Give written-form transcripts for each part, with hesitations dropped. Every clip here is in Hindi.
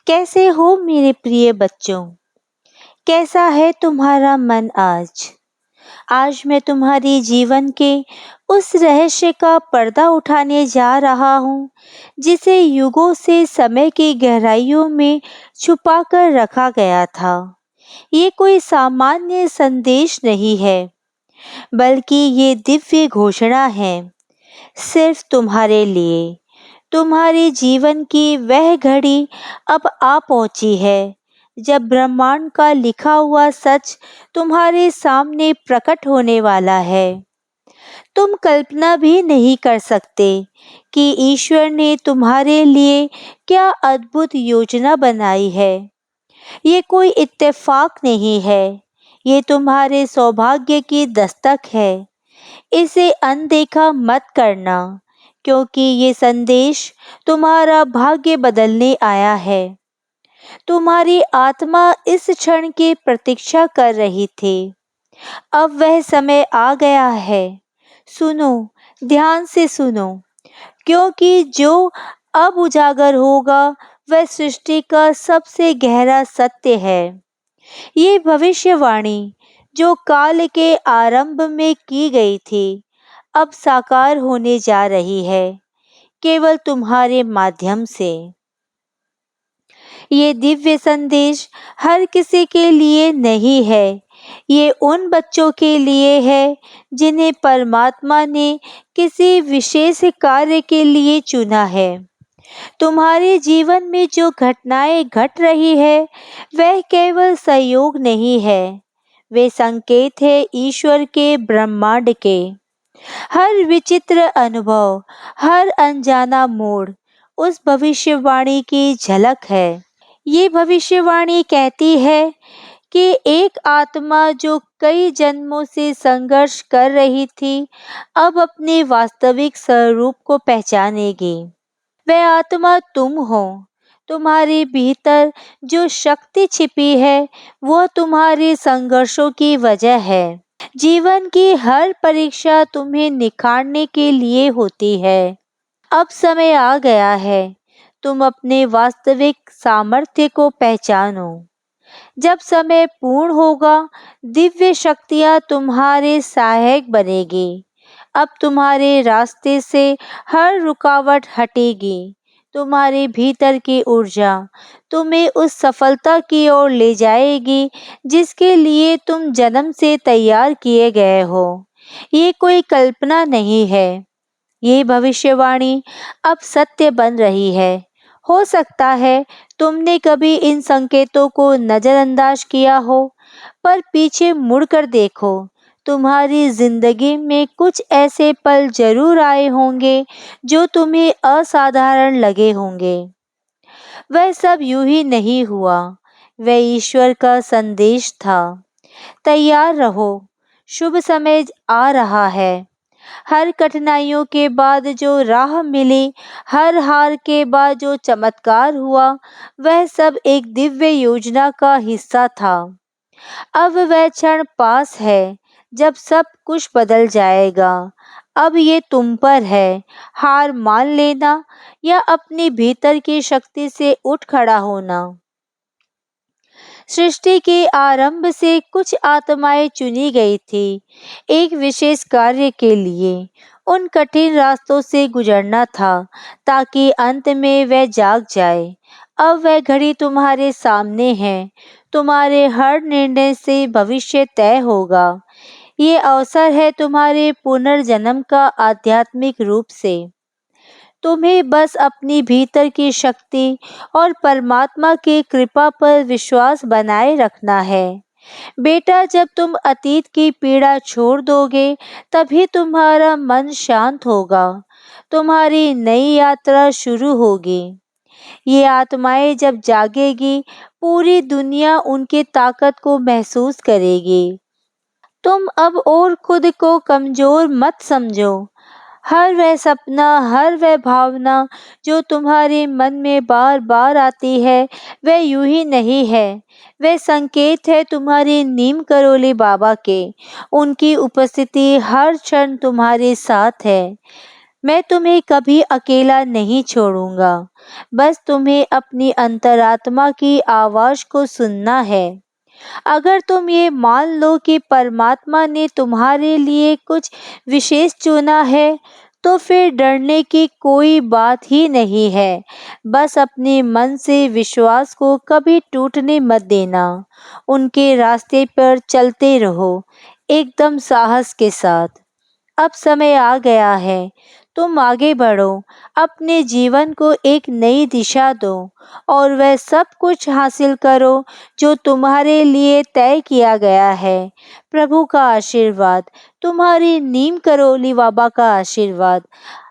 कैसे हो मेरे प्रिय बच्चों? कैसा है तुम्हारा मन आज? आज मैं तुम्हारी जीवन के उस रहस्य का पर्दा उठाने जा रहा हूँ, जिसे युगों से समय की गहराइयों में छुपा कर रखा गया था। ये कोई सामान्य संदेश नहीं है, बल्कि ये दिव्य घोषणा है, सिर्फ तुम्हारे लिए। तुम्हारे जीवन की वह घड़ी अब आ पहुंची है, जब ब्रह्मांड का लिखा हुआ सच तुम्हारे सामने प्रकट होने वाला है। तुम कल्पना भी नहीं कर सकते कि ईश्वर ने तुम्हारे लिए क्या अद्भुत योजना बनाई है। ये कोई इत्तेफाक नहीं है, ये तुम्हारे सौभाग्य की दस्तक है। इसे अनदेखा मत करना, क्योंकि ये संदेश तुम्हारा भाग्य बदलने आया है। तुम्हारी आत्मा इस क्षण की प्रतीक्षा कर रही थी। अब वह समय आ गया है। सुनो, ध्यान से सुनो, क्योंकि जो अब उजागर होगा वह सृष्टि का सबसे गहरा सत्य है। ये भविष्यवाणी जो काल के आरंभ में की गई थी, अब साकार होने जा रही है, केवल तुम्हारे माध्यम से। ये दिव्य संदेश हर किसी के लिए नहीं है, ये उन बच्चों के लिए है जिन्हें परमात्मा ने किसी विशेष कार्य के लिए चुना है। तुम्हारे जीवन में जो घटनाएं घट रही है, वह केवल संयोग नहीं है, वे संकेत है ईश्वर के ब्रह्मांड के। हर विचित्र अनुभव, हर अनजाना मोड़ उस भविष्यवाणी की झलक है। ये भविष्यवाणी कहती है कि एक आत्मा जो कई जन्मों से संघर्ष कर रही थी, अब अपने वास्तविक स्वरूप को पहचानेगी। वह आत्मा तुम हो। तुम्हारे भीतर जो शक्ति छिपी है, वह तुम्हारे संघर्षों की वजह है। जीवन की हर परीक्षा तुम्हें निखारने के लिए होती है। अब समय आ गया है, तुम अपने वास्तविक सामर्थ्य को पहचानो। जब समय पूर्ण होगा, दिव्य शक्तियाँ तुम्हारे सहायक बनेगी। अब तुम्हारे रास्ते से हर रुकावट हटेगी। तुम्हारे भीतर की ऊर्जा तुम्हें उस सफलता की ओर ले जाएगी, जिसके लिए तुम जन्म से तैयार किए गए हो। ये कोई कल्पना नहीं है, ये भविष्यवाणी अब सत्य बन रही है। हो सकता है तुमने कभी इन संकेतों को नजरअंदाज किया हो, पर पीछे मुड़कर देखो, तुम्हारी जिंदगी में कुछ ऐसे पल जरूर आए होंगे जो तुम्हें असाधारण लगे होंगे। वह सब यूं ही नहीं हुआ, वह ईश्वर का संदेश था। तैयार रहो, शुभ समय आ रहा है। हर कठिनाइयों के बाद जो राह मिली, हर हार के बाद जो चमत्कार हुआ, वह सब एक दिव्य योजना का हिस्सा था। अब वह क्षण पास है जब सब कुछ बदल जाएगा। अब ये तुम पर है, हार मान लेना या अपनी भीतर की शक्ति से उठ खड़ा होना। सृष्टि के आरंभ से कुछ आत्माएं चुनी गई थी, एक विशेष कार्य के लिए। उन कठिन रास्तों से गुजरना था, ताकि अंत में वह जाग जाए। अब वह घड़ी तुम्हारे सामने है। तुम्हारे हर निर्णय से भविष्य तय होगा। ये अवसर है तुम्हारे पुनर्जन्म का आध्यात्मिक रूप से। तुम्हें बस अपनी भीतर की शक्ति और परमात्मा की कृपा पर विश्वास बनाए रखना है। बेटा, जब तुम अतीत की पीड़ा छोड़ दोगे, तभी तुम्हारा मन शांत होगा। तुम्हारी नई यात्रा शुरू होगी। ये आत्माएं जब जागेगी, पूरी दुनिया उनकी ताकत को महसूस करेगी। तुम अब और खुद को कमजोर मत समझो। हर वह सपना, हर वह भावना जो तुम्हारे मन में बार बार आती है, वह यूं ही नहीं है। वह संकेत है तुम्हारी नीम करोली बाबा के। उनकी उपस्थिति हर क्षण तुम्हारे साथ है। मैं तुम्हें कभी अकेला नहीं छोड़ूंगा। बस तुम्हें अपनी अंतरात्मा की आवाज़ को सुनना है। अगर तुम ये मान लो कि परमात्मा ने तुम्हारे लिए कुछ विशेष चुना है, तो फिर डरने की कोई बात ही नहीं है। बस अपने मन से विश्वास को कभी टूटने मत देना। उनके रास्ते पर चलते रहो, एकदम साहस के साथ। अब समय आ गया है, तुम आगे बढ़ो, अपने जीवन को एक नई दिशा दो और वह सब कुछ हासिल करो जो तुम्हारे लिए तय किया गया है। प्रभु का आशीर्वाद, तुम्हारी नीम करोली बाबा का आशीर्वाद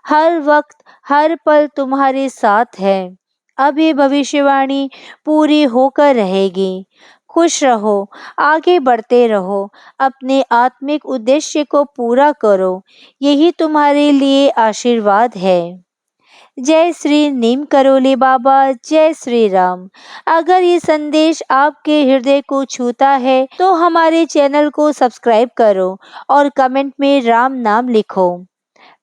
हर वक्त हर पल तुम्हारे साथ है। अब ये भविष्यवाणी पूरी होकर रहेगी। खुश रहो, आगे बढ़ते रहो, अपने आत्मिक उद्देश्य को पूरा करो। यही तुम्हारे लिए आशीर्वाद है। जय श्री नीम करोली बाबा, जय श्री राम। अगर ये संदेश आपके हृदय को छूता है तो हमारे चैनल को सब्सक्राइब करो और कमेंट में राम नाम लिखो।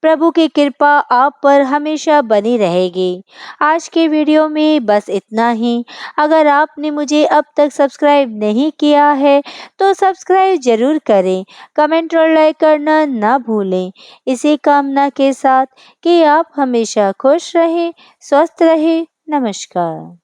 प्रभु की कृपा आप पर हमेशा बनी रहेगी। आज के वीडियो में बस इतना ही। अगर आपने मुझे अब तक सब्सक्राइब नहीं किया है तो सब्सक्राइब जरूर करें, कमेंट और लाइक करना ना भूलें। इसी कामना के साथ कि आप हमेशा खुश रहें, स्वस्थ रहें। नमस्कार।